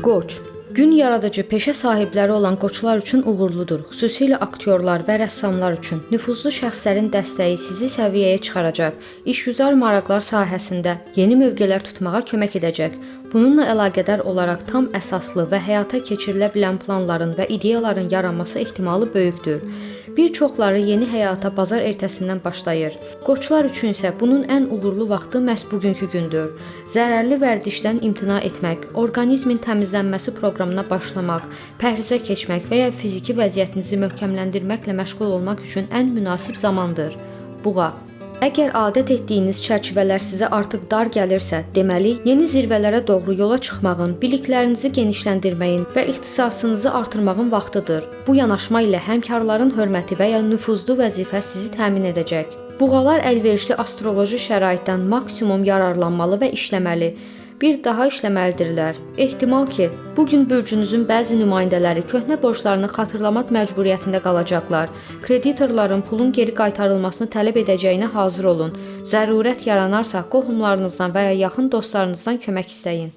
Qoç. Gün yaradıcı peşə sahibləri olan qoçlar üçün uğurludur. Xüsusilə aktyorlar və rəssamlar üçün nüfuzlu şəxslərin dəstəyi sizi səviyyəyə çıxaracaq. İşgüzar maraqlar sahəsində yeni mövqelər tutmağa kömək edəcək. Bununla əlaqədar olaraq tam əsaslı və həyata keçirilə bilən planların və ideyaların yaranması ehtimalı böyükdür. Bir çoxları yeni həyata bazar ertəsindən başlayır. Qoçlar üçün isə bunun ən uğurlu vaxtı məhz bugünkü gündür. Zərərli vərdişdən imtina etmək, orqanizmin təmizlənməsi proqramına başlamaq, pəhrizə keçmək və ya fiziki vəziyyətinizi möhkəmləndirməklə məşğul olmaq üçün ən münasib zamandır. Buğa. Əgər adət etdiyiniz çərçivələr sizə artıq dar gəlirsə, deməli, yeni zirvələrə doğru yola çıxmağın, biliklərinizi genişləndirməyin və ixtisasınızı artırmağın vaxtıdır. Bu yanaşma ilə həmkarların hörməti və ya nüfuzlu vəzifə sizi təmin edəcək. Buğalar əlverişli astroloji şəraitdən maksimum yararlanmalı və işləməli. Bir daha işləməlidirlər. Ehtimal ki, bugün bürcünüzün bəzi nümayəndələri köhnə borclarını xatırlamaq məcburiyyətində qalacaqlar. Kreditorların pulun geri qaytarılmasını tələb edəcəyinə hazır olun. Zərurət yaranarsa, qohumlarınızdan və ya yaxın dostlarınızdan kömək istəyin.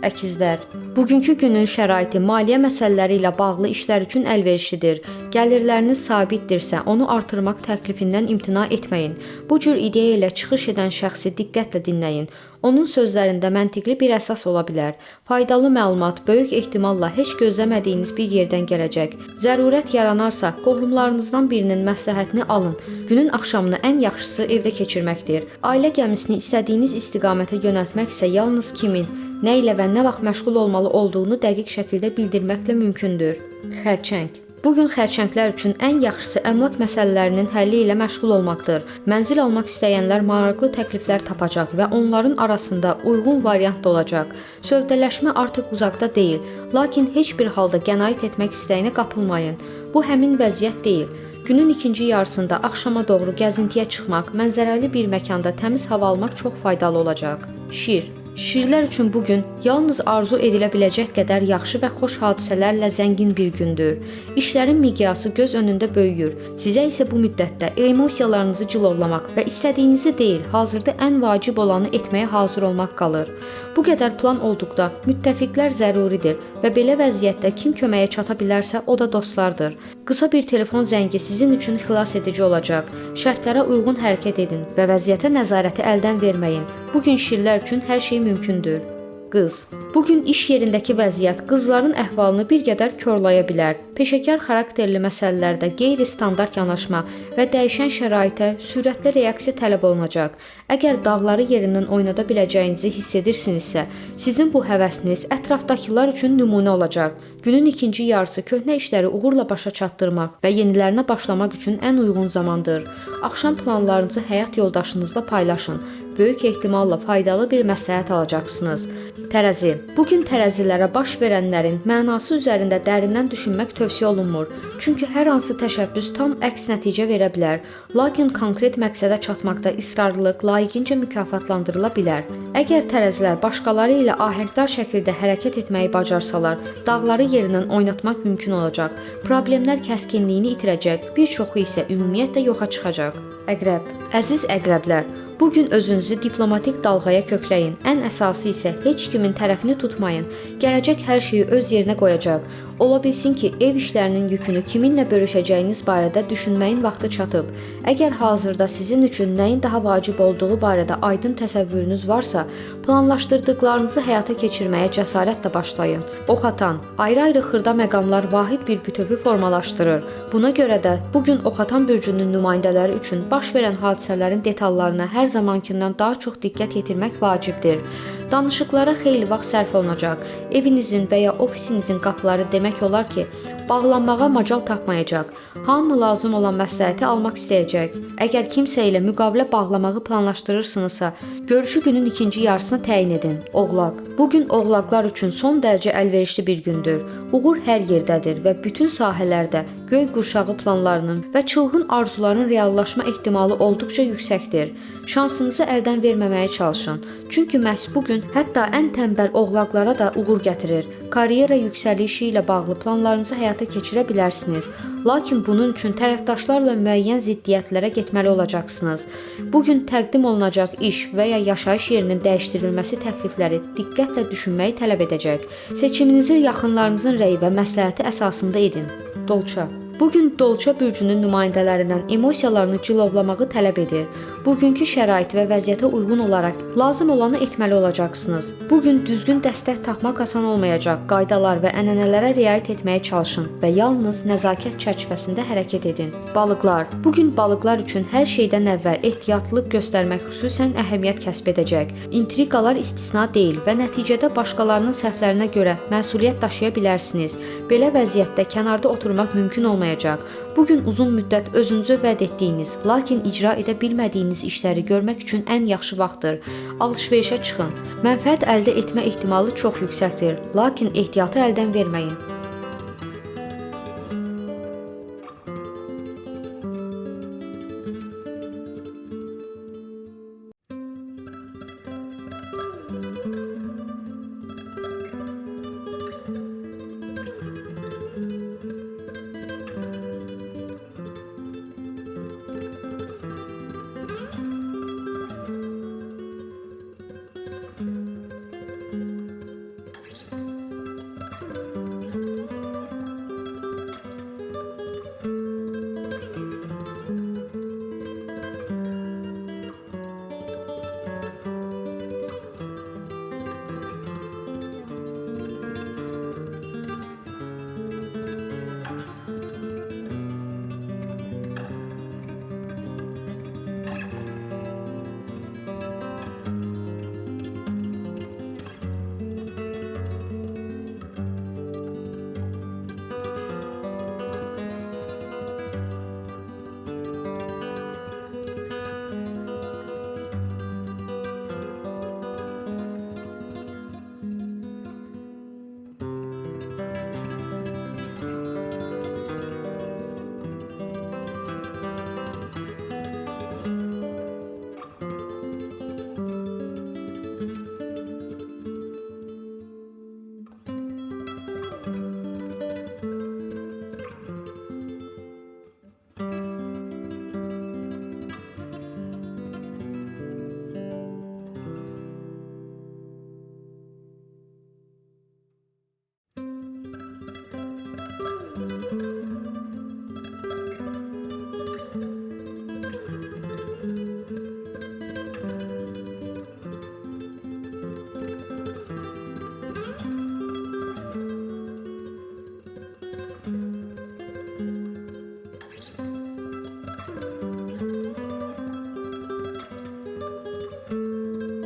Əkizlər. Bugünkü günün şəraiti maliyyə məsələləri ilə bağlı işlər üçün əlverişlidir. Gəlirləriniz sabitdirsə, onu artırmaq təklifindən imtina etməyin. Bu cür ideya ilə çıxış edən şəxsi diqqətlə dinləyin. Onun sözlərində məntiqli bir əsas ola bilər. Faydalı məlumat böyük ehtimalla heç gözləmədiyiniz bir yerdən gələcək. Zərurət yaranarsa, qohumlarınızdan birinin məsləhətini alın. Günün axşamını ən yaxşısı evdə keçirməkdir. Ailə gəmisini istədiyiniz istiqamətə yönəltmək isə yalnız kimin, nə ilə və nə vaxt məşğul olmalı olduğunu dəqiq şəkildə bildirməklə mümkündür. Xərçəng. Bugün xərçənglər üçün ən yaxşısı əmlak məsələlərinin həlli ilə məşğul olmaqdır. Mənzil almaq istəyənlər maraqlı təkliflər tapacaq və onların arasında uyğun variant da olacaq. Sövdələşmə artıq uzaqda deyil, lakin heç bir halda qənaət etmək istəyinə qapılmayın. Bu həmin vəziyyət deyil. Günün ikinci yarısında axşama doğru gəzintiyə çıxmaq, mənzərəli bir məkanda təmiz hava almaq çox faydalı olacaq. Şir. Şirlər üçün bugün yalnız arzu edilə biləcək qədər yaxşı və xoş hadisələrlə zəngin bir gündür. İşlərin miqyası göz önündə böyüyür. Sizə isə bu müddətdə emosiyalarınızı cilovlamaq və istədiyinizi deyil, hazırda ən vacib olanı etməyə hazır olmaq qalır. Bu qədər plan olduqda müttəfiqlər zəruridir və belə vəziyyətdə kim köməyə çata bilərsə o da dostlardır. Qısa bir telefon zəngi sizin üçün xilas edici olacaq. Şərtlərə uyğun hərəkət edin və vəziyyətə nəzarəti əldən verməyin. Bugün şirlər üçün hər şey mümkündür. Qız. Bugün iş yerindəki vəziyyət qızların əhvalını bir qədər korlaya bilər. Peşəkar xarakterli məsələlərdə qeyri-standart yanaşma və dəyişən şəraitə sürətli reaksiya tələb olunacaq. Əgər dağları yerindən oynada biləcəyinizi hiss edirsinizsə, sizin bu həvəsiniz ətrafdakılar üçün nümunə olacaq. Günün ikinci yarısı köhnə işləri uğurla başa çatdırmaq və yenilərinə başlamaq üçün ən uyğun zamandır. Axşam planlarınızı həyat yoldaşınızla paylaşın. Böyük ehtimalla faydalı bir məsləhət alacaqsınız. Tərəzi. Bugün tərəzilərə baş verənlərin mənası üzərində dərindən düşünmək tövsiyə olunmur. Çünki hər hansı təşəbbüs tam əks nəticə verə bilər. Lakin konkret məqsədə çatmaqda israrlılıq layiqincə mükafatlandırıla bilər. Əgər tərəzilər başqaları ilə ahəngdar şəkildə hərəkət etməyi bacarsalar, dağları yerindən oynatmaq mümkün olacaq. Problemlər kəskinliyini itirəcək, bir çoxu isə ümumiyyətlə yoxa çıxacaq. Əqrəb. Əziz əqrəblər, bugün özünüzü diplomatik dalğaya kökləyin. Ən əsası isə heç kimin tərəfini tutmayın. Gələcək hər şeyi öz yerinə qoyacaq. Ola bilsin ki, ev işlərinin yükünü kiminlə bölüşəcəyiniz barədə düşünməyin vaxtı çatıb. Əgər hazırda sizin üçün nəyin daha vacib olduğu barədə aydın təsəvvürünüz varsa, planlaşdırdıqlarınızı həyata keçirməyə cəsarətlə başlayın. Ox atan, ayrı-ayrı xırda məqamlar vahid bir bütövi formalaşdırır. Buna görə də bugün ox atan bürcünün nümayəndələri üçün baş verən hadisələrin detallarına hər zamankindən daha çox diqqət yetirmək vacibdir. Danışıqlara xeyli vaxt sərf olunacaq. Evinizin və ya ofisinizin qapıları demək olar ki, bağlanmağa macal tapmayacaq. Hamı lazım olan məsləhəti almaq istəyəcək. Əgər kimsə ilə müqavilə bağlamağı planlaşdırırsınızsa, görüşü günün ikinci yarısına təyin edin. Oğlaq. Bugün oğlaqlar üçün son dərəcə əlverişli bir gündür. Uğur hər yerdədir və bütün sahələrdə göy qurşağı planlarının və çılğın arzuların reallaşma ehtimalı olduqca yüksəkdir. Şansınızı əldən verməməyə çalışın. Çünki məhz bugün hətta ən tənbəl oğlaqlara da uğur gətirir. karyera yüksəlişi ilə bağlı planlarınızı həyata keçirə bilərsiniz. Lakin bunun üçün tərəfdaşlarla müəyyən ziddiyyətlərə getməli olacaqsınız. Bu gün təqdim olunacaq iş və ya yaşayış yerinin dəyişdirilməsi təklifləri diqqətlə düşünməyi tələb edəcək. Seçiminizi yaxınlarınızın rəyi və məsləhəti əsasında edin. Dolça. Bu gün Dolça bürcünün nümayəndələrindən emosiyalarını cilovlamağı tələb edir. Bugünkü şərait və vəziyyətə uyğun olaraq lazım olanı etməli olacaqsınız. Bu gün düzgün dəstək tapmaq asan olmayacaq. Qaydalar və ənənələrə riayət etməyə çalışın və yalnız nəzakət çərçivəsində hərəkət edin. Balıqlar. Bu gün balıqlar üçün hər şeydən əvvəl ehtiyatlılıq göstərmək xüsusən əhəmiyyət kəsb edəcək. İntriqalar istisna deyil və nəticədə başqalarının səhvlərinə görə məsuliyyət daşıya bilərsiniz. Belə vəziyyətdə kənarda oturmaq mümkün olmayacaq. Bugün uzun müddət özünüzə vəd etdiyiniz, lakin icra edə bilmədiyiniz işləri görmək üçün ən yaxşı vaxtdır. Alış-verişə çıxın. Mənfəət əldə etmə ehtimalı çox yüksəkdir, lakin ehtiyatı əldən verməyin.